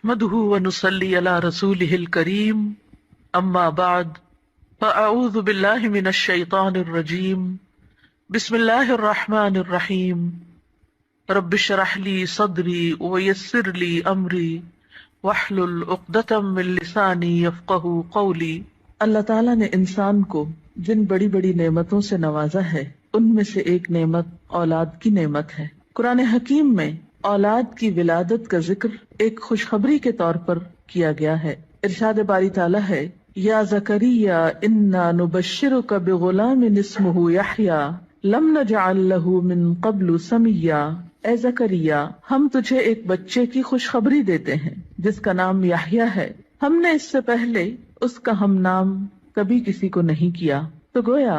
نحمده ونصلي على رسوله الكريم اما بعد فاعوذ بالله من الشيطان الرجيم بسم الله الرحمن الرحيم رب اشرح لي صدري ويسر لي امري واحلل عقدة من لساني يفقهوا قولي۔ اللہ تعالیٰ نے انسان کو جن بڑی بڑی نعمتوں سے نوازا ہے ان میں سے ایک نعمت اولاد کی نعمت ہے۔ قرآن حکیم میں اولاد کی ولادت کا ذکر ایک خوشخبری کے طور پر کیا گیا ہے۔ ارشاد باری تعالیٰ ہے یا زکریا انا نبشرک بغلام اسمہ یحییٰ لم نجعل لہ من قبل سمیا۔ اے زکریا ہم تجھے ایک بچے کی خوشخبری دیتے ہیں جس کا نام یحییٰ ہے، ہم نے اس سے پہلے اس کا ہم نام کبھی کسی کو نہیں کیا۔ تو گویا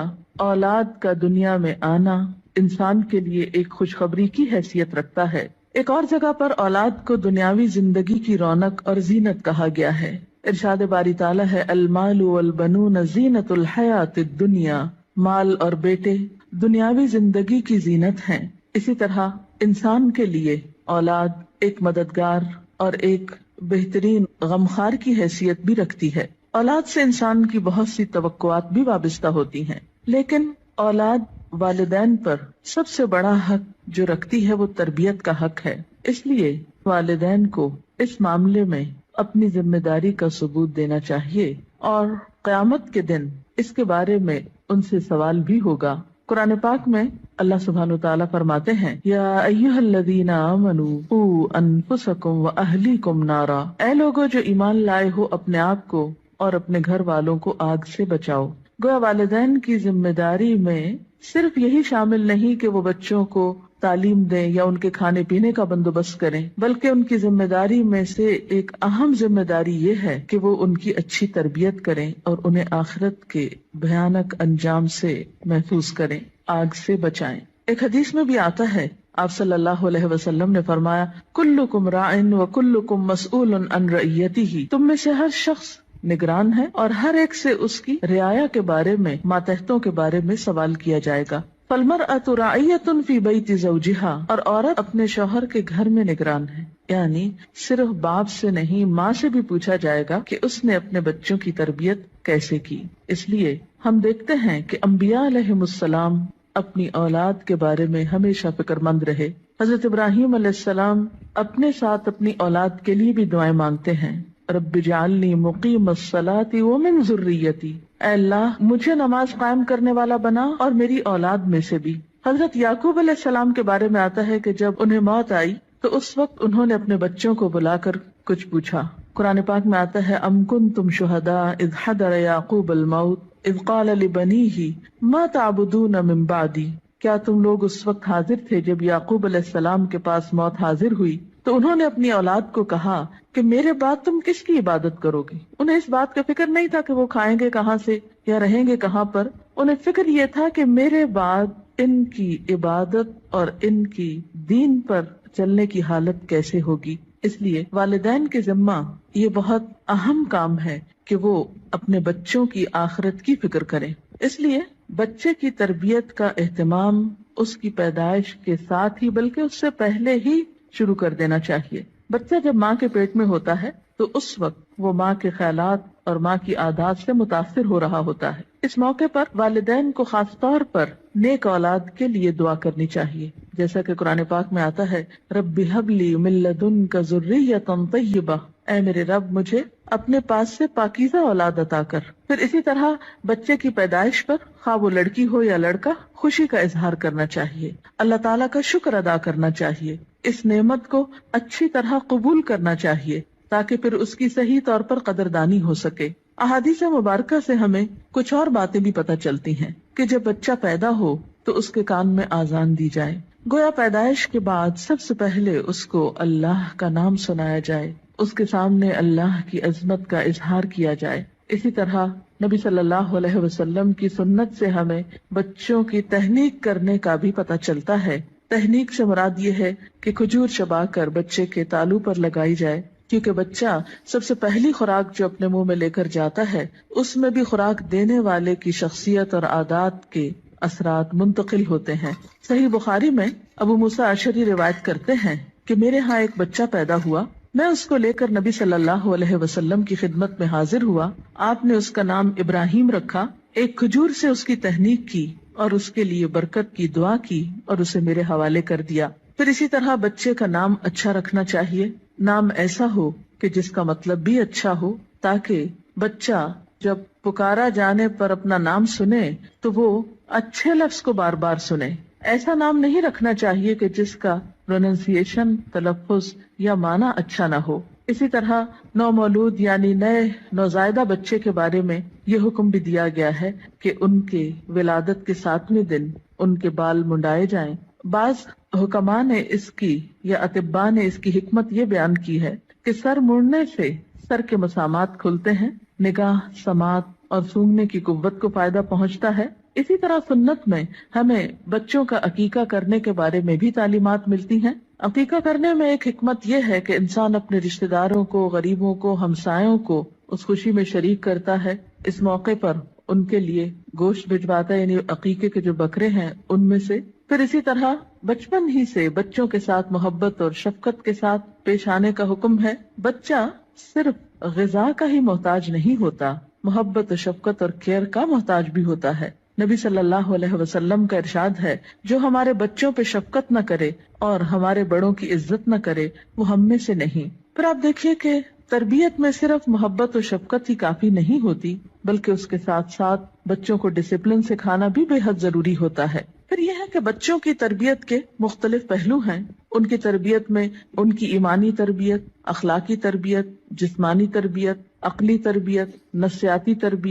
اولاد کا دنیا میں آنا انسان کے لیے ایک خوشخبری کی حیثیت رکھتا ہے۔ ایک اور جگہ پر اولاد کو دنیاوی زندگی کی رونق اور زینت کہا گیا ہے۔ ارشاد باری تعالیٰ ہے المال والبنون زینت الحیات الدنیا، مال اور بیٹے دنیاوی زندگی کی زینت ہیں۔ اسی طرح انسان کے لیے اولاد ایک مددگار اور ایک بہترین غمخوار کی حیثیت بھی رکھتی ہے۔ اولاد سے انسان کی بہت سی توقعات بھی وابستہ ہوتی ہیں، لیکن اولاد والدین پر سب سے بڑا حق جو رکھتی ہے وہ تربیت کا حق ہے۔ اس لیے والدین کو اس معاملے میں اپنی ذمہ داری کا ثبوت دینا چاہیے، اور قیامت کے دن اس کے بارے میں ان سے سوال بھی ہوگا۔ قرآن پاک میں اللہ سبحانہ وتعالیٰ فرماتے ہیں یا ایھا الذین آمنوا قوا انفسکم واہلیکم نارا، اے لوگو جو ایمان لائے ہو اپنے آپ کو اور اپنے گھر والوں کو آگ سے بچاؤ۔ گویا والدین کی ذمہ داری میں صرف یہی شامل نہیں کہ وہ بچوں کو تعلیم دیں یا ان کے کھانے پینے کا بندوبست کریں، بلکہ ان کی ذمہ داری میں سے ایک اہم ذمہ داری یہ ہے کہ وہ ان کی اچھی تربیت کریں اور انہیں آخرت کے بھیانک انجام سے محفوظ کریں، آگ سے بچائیں۔ ایک حدیث میں بھی آتا ہے، آپ صلی اللہ علیہ وسلم نے فرمایا کلکم راع وکلکم مسئول عن رعیتہ، تم میں سے ہر شخص نگران ہے اور ہر ایک سے اس کی رعایا کے بارے میں، ماتحتوں کے بارے میں سوال کیا جائے گا۔ فالمرأة راعیۃ فی بیت زوجہا، اور عورت اپنے شوہر کے گھر میں نگران ہے، یعنی صرف باپ سے نہیں ماں سے بھی پوچھا جائے گا کہ اس نے اپنے بچوں کی تربیت کیسے کی۔ اس لیے ہم دیکھتے ہیں کہ انبیاء علیہم السلام اپنی اولاد کے بارے میں ہمیشہ فکر مند رہے۔ حضرت ابراہیم علیہ السلام اپنے ساتھ اپنی اولاد کے لیے بھی دعائیں مانگتے ہیں، رب اجعلنی مقیم الصلاۃ ومن ذریتی، اے اللہ مجھے نماز قائم کرنے والا بنا اور میری اولاد میں سے بھی۔ حضرت یعقوب علیہ السلام کے بارے میں آتا ہے کہ جب انہیں موت آئی تو اس وقت انہوں نے اپنے بچوں کو بلا کر کچھ پوچھا۔ قرآن پاک میں آتا ہے ام کنتم شہداء اذ حضر یعقوب الموت اذ قال لبنیہ ما تعبدون من بعدی، کیا تم لوگ اس وقت حاضر تھے جب یعقوب علیہ السلام کے پاس موت حاضر ہوئی تو انہوں نے اپنی اولاد کو کہا کہ میرے بعد تم کس کی عبادت کرو گے؟ انہیں اس بات کا فکر نہیں تھا کہ وہ کھائیں گے کہاں سے یا رہیں گے کہاں پر، انہیں فکر یہ تھا کہ میرے بعد ان کی عبادت اور ان کی دین پر چلنے کی حالت کیسے ہوگی۔ اس لیے والدین کے ذمہ یہ بہت اہم کام ہے کہ وہ اپنے بچوں کی آخرت کی فکر کریں۔ اس لیے بچے کی تربیت کا اہتمام اس کی پیدائش کے ساتھ ہی بلکہ اس سے پہلے ہی شروع کر دینا چاہیے۔ بچہ جب ماں کے پیٹ میں ہوتا ہے تو اس وقت وہ ماں کے خیالات اور ماں کی عادات سے متاثر ہو رہا ہوتا ہے۔ اس موقع پر والدین کو خاص طور پر نیک اولاد کے لیے دعا کرنی چاہیے، جیسا کہ قرآن پاک میں آتا ہے رب ہب لی من لدنک ذریۃ طیبہ، اے میرے رب مجھے اپنے پاس سے پاکیزہ اولاد عطا کر۔ پھر اسی طرح بچے کی پیدائش پر خواہ وہ لڑکی ہو یا لڑکا خوشی کا اظہار کرنا چاہیے، اللہ تعالیٰ کا شکر ادا کرنا چاہیے، اس نعمت کو اچھی طرح قبول کرنا چاہیے تاکہ پھر اس کی صحیح طور پر قدردانی ہو سکے۔ احادیث مبارکہ سے ہمیں کچھ اور باتیں بھی پتہ چلتی ہیں کہ جب بچہ پیدا ہو تو اس کے کان میں آذان دی جائے، گویا پیدائش کے بعد سب سے پہلے اس کو اللہ کا نام سنایا جائے، اس کے سامنے اللہ کی عظمت کا اظہار کیا جائے۔ اسی طرح نبی صلی اللہ علیہ وسلم کی سنت سے ہمیں بچوں کی تہنیک کرنے کا بھی پتہ چلتا ہے۔ تہنیک سے مراد یہ ہے کہ کھجور چبا کر بچے کے تالو پر لگائی جائے، کیونکہ بچہ سب سے پہلی خوراک جو اپنے منہ میں لے کر جاتا ہے اس میں بھی خوراک دینے والے کی شخصیت اور عادات کے اثرات منتقل ہوتے ہیں۔ صحیح بخاری میں ابو موسیٰ اشعری روایت کرتے ہیں کہ میرے ہاں ایک بچہ پیدا ہوا میں اس کو لے کر نبی صلی اللہ علیہ وسلم کی خدمت میں حاضر ہوا. آپ نے اس کا نام ابراہیم رکھا. ایک کھجور سے اس کی تہنیک کی اور اس کے لیے برکت کی دعا کی اور اسے میرے حوالے کر دیا. پھر اسی طرح بچے کا نام اچھا رکھنا چاہیے. نام ایسا ہو کہ جس کا مطلب بھی اچھا ہو، تاکہ بچہ جب پکارا جانے پر اپنا نام سنے تو وہ اچھے لفظ کو بار بار سنے. ایسا نام نہیں رکھنا چاہیے کہ جس کا پروننسیشن، تلفظ یا معنی اچھا نہ ہو. اسی طرح نومولود یعنی نئے نوزائیدہ بچے کے بارے میں یہ حکم بھی دیا گیا ہے کہ ان کے ولادت کے 7ویں دن ان کے بال منڈائے جائیں. بعض حکماء نے اس کی یا اطباء نے اس کی حکمت یہ بیان کی ہے کہ سر مڑنے سے سر کے مسامات کھلتے ہیں، نگاہ، سماعت اور سونگنے کی قوت کو فائدہ پہنچتا ہے. اسی طرح سنت میں ہمیں بچوں کا عقیقہ کرنے کے بارے میں بھی تعلیمات ملتی ہیں. عقیقہ کرنے میں ایک حکمت یہ ہے کہ انسان اپنے رشتہ داروں کو، غریبوں کو، ہمسایوں کو اس خوشی میں شریک کرتا ہے. اس موقع پر ان کے لیے گوشت بھجواتا ہے، یعنی عقیقے کے جو بکرے ہیں ان میں سے. پھر اسی طرح بچپن ہی سے بچوں کے ساتھ محبت اور شفقت کے ساتھ پیش آنے کا حکم ہے. بچہ صرف غذا کا ہی محتاج نہیں ہوتا، محبت و شفقت اور کیئر کا محتاج بھی ہوتا ہے. نبی صلی اللہ علیہ وسلم کا ارشاد ہے، جو ہمارے بچوں پہ شفقت نہ کرے اور ہمارے بڑوں کی عزت نہ کرے وہ ہم میں سے نہیں. پھر آپ دیکھیے کہ تربیت میں صرف محبت و شفقت ہی کافی نہیں ہوتی، بلکہ اس کے ساتھ ساتھ بچوں کو ڈسپلن سکھانا بھی بے حد ضروری ہوتا ہے. پھر یہ ہے کہ بچوں کی تربیت کے مختلف پہلو ہیں. ان کی تربیت میں ان کی ایمانی تربیت، اخلاقی تربیت، جسمانی تربیت، عقلی تربیت، نفسیاتی تربیت،